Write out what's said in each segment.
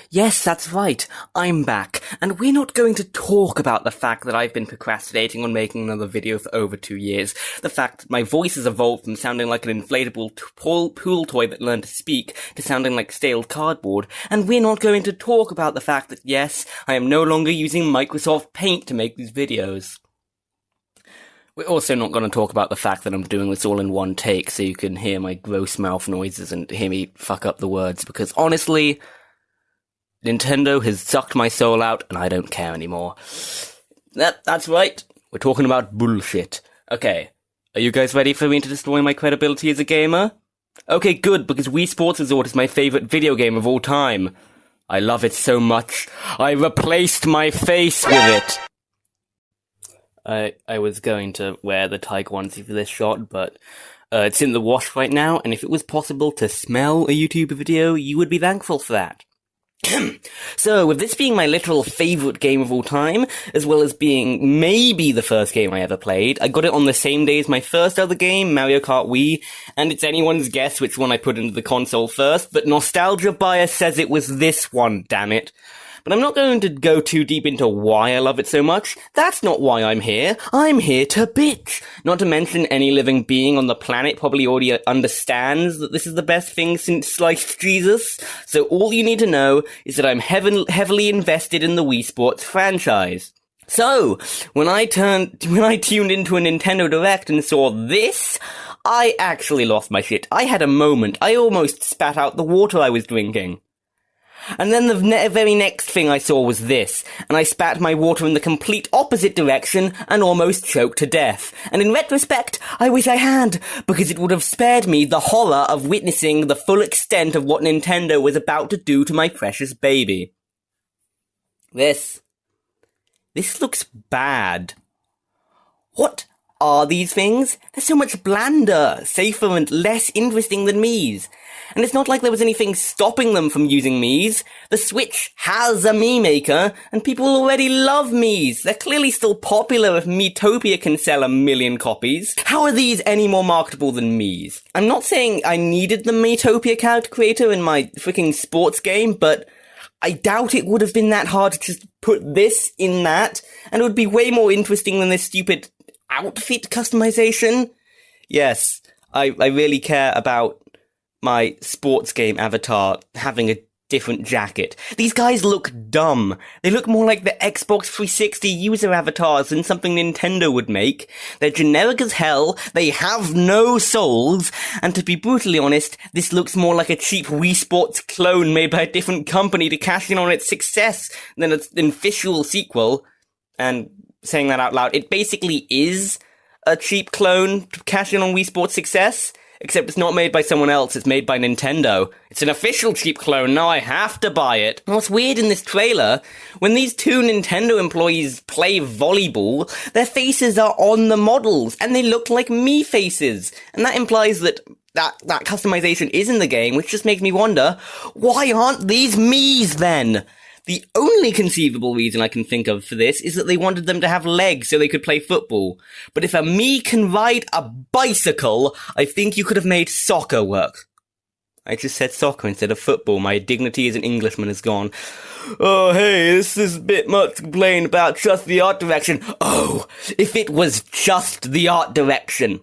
Yes, that's right. I'm back. And we're not going to talk about the fact that I've been procrastinating on making another video for over 2 years. The fact that my voice has evolved from sounding like an inflatable pool toy that learned to speak to sounding like stale cardboard. And we're not going to talk about the fact that, yes, I am no longer using Microsoft Paint to make these videos. We're also not going to talk about the fact that I'm doing this all in one take so you can hear my gross mouth noises and hear me fuck up the words, because honestly, Nintendo has sucked my soul out, and I don't care anymore. That's right. We're talking about bullshit. Okay, are you guys ready for me to destroy my credibility as a gamer? Okay, good, because Wii Sports Resort is my favorite video game of all time. I love it so much, I replaced my face with it. I was going to wear the Tiger onesie for this shot, but it's in the wash right now, and if it was possible to smell a YouTube video, you would be thankful for that. So, with this being my literal favourite game of all time, as well as being maybe the first game I ever played, I got it on the same day as my first other game, Mario Kart Wii, and it's anyone's guess which one I put into the console first, but nostalgia bias says it was this one, damn it. But I'm not going to go too deep into why I love it so much. That's not why I'm here. I'm here to bitch. Not to mention any living being on the planet probably already understands that this is the best thing since sliced Jesus. So all you need to know is that I'm heavily invested in the Wii Sports franchise. So, when I tuned into a Nintendo Direct and saw this, I actually lost my shit. I had a moment. I almost spat out the water I was drinking. And then the very next thing I saw was this, and I spat my water in the complete opposite direction and almost choked to death. And in retrospect, I wish I had, because it would have spared me the horror of witnessing the full extent of what Nintendo was about to do to my precious baby. This looks bad. What are these things? They're so much blander, safer, and less interesting than Mii's. And it's not like there was anything stopping them from using Mii's. The Switch has a Mii Maker, and people already love Mii's. They're clearly still popular if Miitopia can sell 1 million copies. How are these any more marketable than Mii's? I'm not saying I needed the Miitopia character creator in my freaking sports game, but I doubt it would have been that hard to just put this in that, and it would be way more interesting than this stupid outfit customization. Yes, I really care about my sports game avatar having a different jacket. These guys look dumb. They look more like the Xbox 360 user avatars than something Nintendo would make. They're generic as hell, they have no souls, and to be brutally honest, this looks more like a cheap Wii Sports clone made by a different company to cash in on its success than an official sequel. And saying that out loud, it basically is a cheap clone to cash in on Wii Sports success. Except it's not made by someone else, it's made by Nintendo. It's an official cheap clone, now I have to buy it. And what's weird in this trailer, when these two Nintendo employees play volleyball, their faces are on the models, and they look like Mii faces. And that implies that customization is in the game, which just makes me wonder, why aren't these Mii's then? The only conceivable reason I can think of for this is that they wanted them to have legs so they could play football. But if a Mii can ride a bicycle, I think you could have made soccer work. I just said soccer instead of football. My dignity as an Englishman is gone. Oh, hey, this is a bit much to complain about just the art direction. Oh, if it was just the art direction.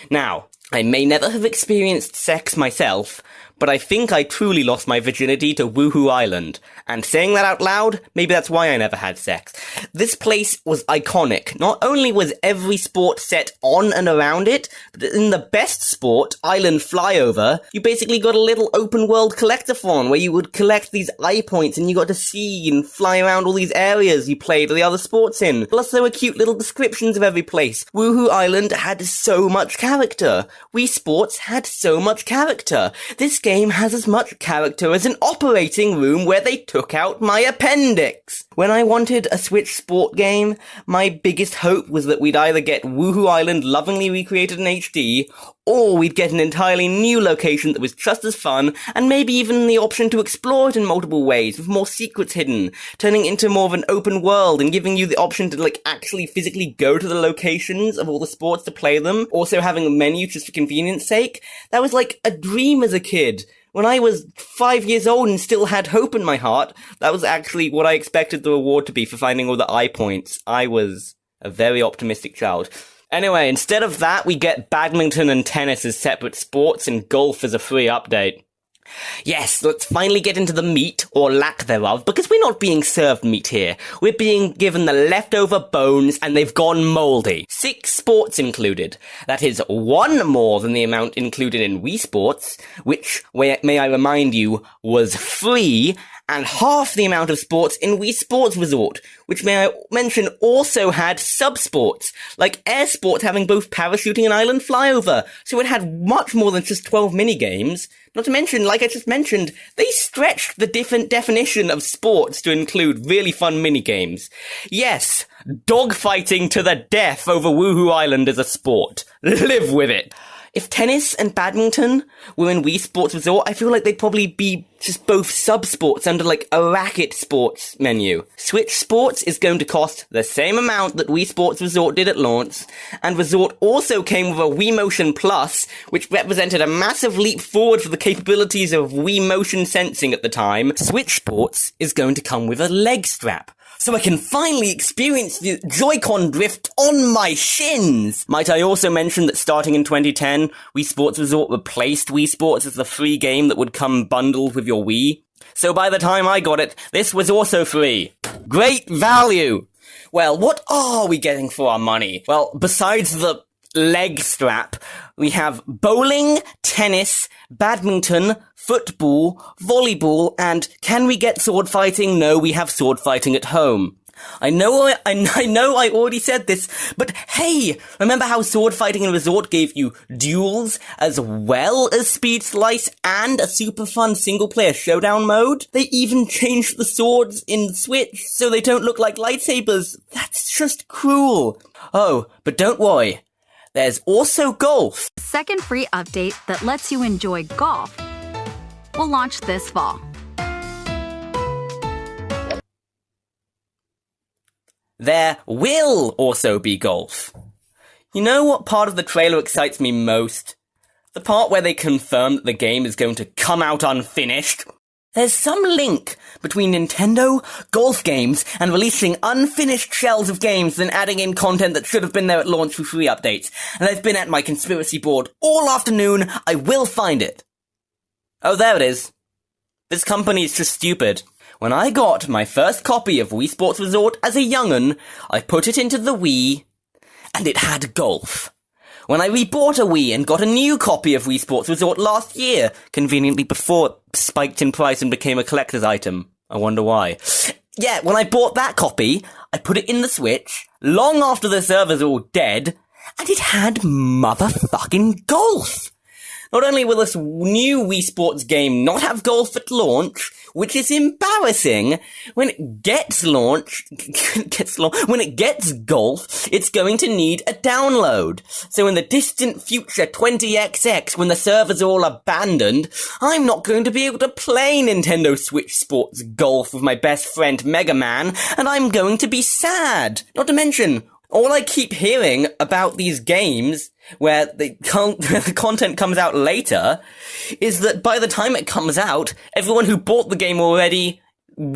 Now, I may never have experienced sex myself, but I think I truly lost my virginity to Woohoo Island. And saying that out loud, maybe that's why I never had sex. This place was iconic. Not only was every sport set on and around it, but in the best sport, Island Flyover, you basically got a little open world collectathon where you would collect these eye points and you got to see and fly around all these areas you played the other sports in. Plus there were cute little descriptions of every place. Woohoo Island had so much character. Wii Sports had so much character. This game has as much character as an operating room where they took out my appendix. When I wanted a Switch sport game, my biggest hope was that we'd either get Woohoo Island lovingly recreated in HD, or we'd get an entirely new location that was just as fun, and maybe even the option to explore it in multiple ways, with more secrets hidden, turning it into more of an open world, and giving you the option to, actually physically go to the locations of all the sports to play them, also having a menu just for convenience sake. That was like a dream as a kid. when I was 5 years old and still had hope in my heart, that was actually what I expected the reward to be for finding all the eye points. I was a very optimistic child. Anyway, instead of that, we get badminton and tennis as separate sports and golf as a free update. Yes, let's finally get into the meat, or lack thereof, because we're not being served meat here. We're being given the leftover bones, and they've gone mouldy. 6 sports included. That is 1 more than the amount included in Wii Sports, which, may I remind you, was free, and half the amount of sports in Wii Sports Resort, which, may I mention, also had sub-sports, like air sports having both parachuting and island flyover, so it had much more than just 12 minigames. Not to mention, like I just mentioned, they stretched the different definition of sports to include really fun minigames. Yes, dogfighting to the death over Woohoo Island is a sport. Live with it. If tennis and badminton were in Wii Sports Resort, I feel like they'd probably be just both sub-sports under like a racket sports menu. Switch Sports is going to cost the same amount that Wii Sports Resort did at launch, and Resort also came with a Wii Motion Plus, which represented a massive leap forward for the capabilities of Wii Motion sensing at the time. Switch Sports is going to come with a leg strap, so I can finally experience the Joy-Con drift on my shins! Might I also mention that starting in 2010, Wii Sports Resort replaced Wii Sports as the free game that would come bundled with your Wii. So by the time I got it, this was also free. Great value! Well, what are we getting for our money? Well, besides the leg strap, we have bowling, tennis, badminton, football, volleyball, and can we get sword fighting? No, we have sword fighting at home. I know I already said this, but hey, remember how sword fighting in Resort gave you duels as well as Speed Slice and a super fun single-player showdown mode? They even changed the swords in Switch so they don't look like lightsabers. That's just cruel. Oh, but don't worry. There's also golf. Second free update that lets you enjoy golf will launch this fall. There will also be golf. You know what part of the trailer excites me most? The part where they confirm that the game is going to come out unfinished. There's some link between Nintendo, golf games, and releasing unfinished shells of games and adding in content that should have been there at launch for free updates. And I've been at my conspiracy board all afternoon. I will find it. Oh, there it is. This company is just stupid. When I got my first copy of Wii Sports Resort as a young'un, I put it into the Wii, and it had golf. When I rebought a Wii and got a new copy of Wii Sports Resort last year, conveniently before it spiked in price and became a collector's item. I wonder why. Yeah, when I bought that copy, I put it in the Switch, long after the servers were all dead, and it had motherfucking golf! Not only will this new Wii Sports game not have golf at launch, which is embarrassing, when it gets when it gets golf, it's going to need a download. So in the distant future 20XX, when the servers are all abandoned, I'm not going to be able to play Nintendo Switch Sports Golf with my best friend Mega Man, and I'm going to be sad. Not to mention, all I keep hearing about these games where the content comes out later is that by the time it comes out, everyone who bought the game already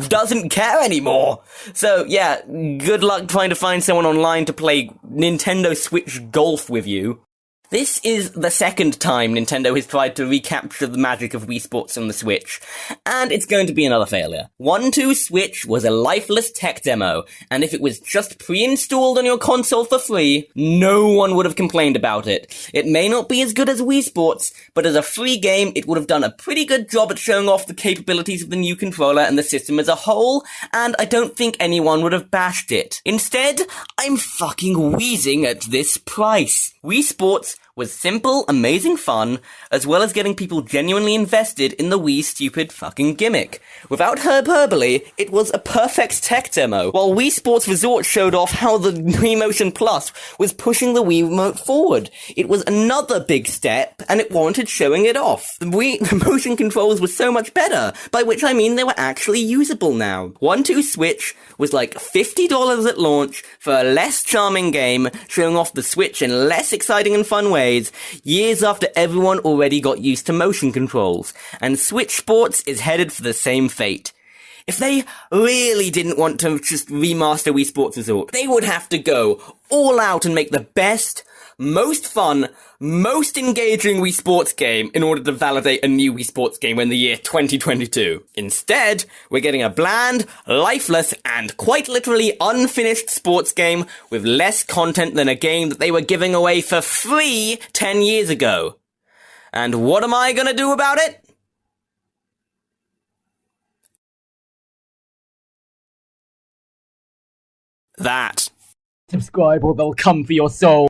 doesn't care anymore. So yeah, good luck trying to find someone online to play Nintendo Switch Golf with you. This is the second time Nintendo has tried to recapture the magic of Wii Sports on the Switch, and it's going to be another failure. 1-2 Switch was a lifeless tech demo, and if it was just pre-installed on your console for free, no one would have complained about it. It may not be as good as Wii Sports, but as a free game, it would have done a pretty good job at showing off the capabilities of the new controller and the system as a whole, and I don't think anyone would have bashed it. Instead, I'm fucking wheezing at this price. Wii Sports was simple, amazing fun, as well as getting people genuinely invested in the Wii's stupid fucking gimmick. Without hyperbole, it was a perfect tech demo, while Wii Sports Resort showed off how the Wii Motion Plus was pushing the Wii Remote forward. It was another big step, and it warranted showing it off. The motion controls were so much better, by which I mean they were actually usable now. 1-2 Switch was like $50 at launch for a less charming game, showing off the Switch in less exciting and fun ways, days, years after everyone already got used to motion controls, and Switch Sports is headed for the same fate. If they really didn't want to just remaster Wii Sports Resort, they would have to go all out and make the best, most fun, most engaging Wii Sports game in order to validate a new Wii Sports game in the year 2022. Instead, we're getting a bland, lifeless, and quite literally unfinished sports game with less content than a game that they were giving away for free 10 years ago. And what am I gonna do about it? That. Subscribe or they'll come for your soul.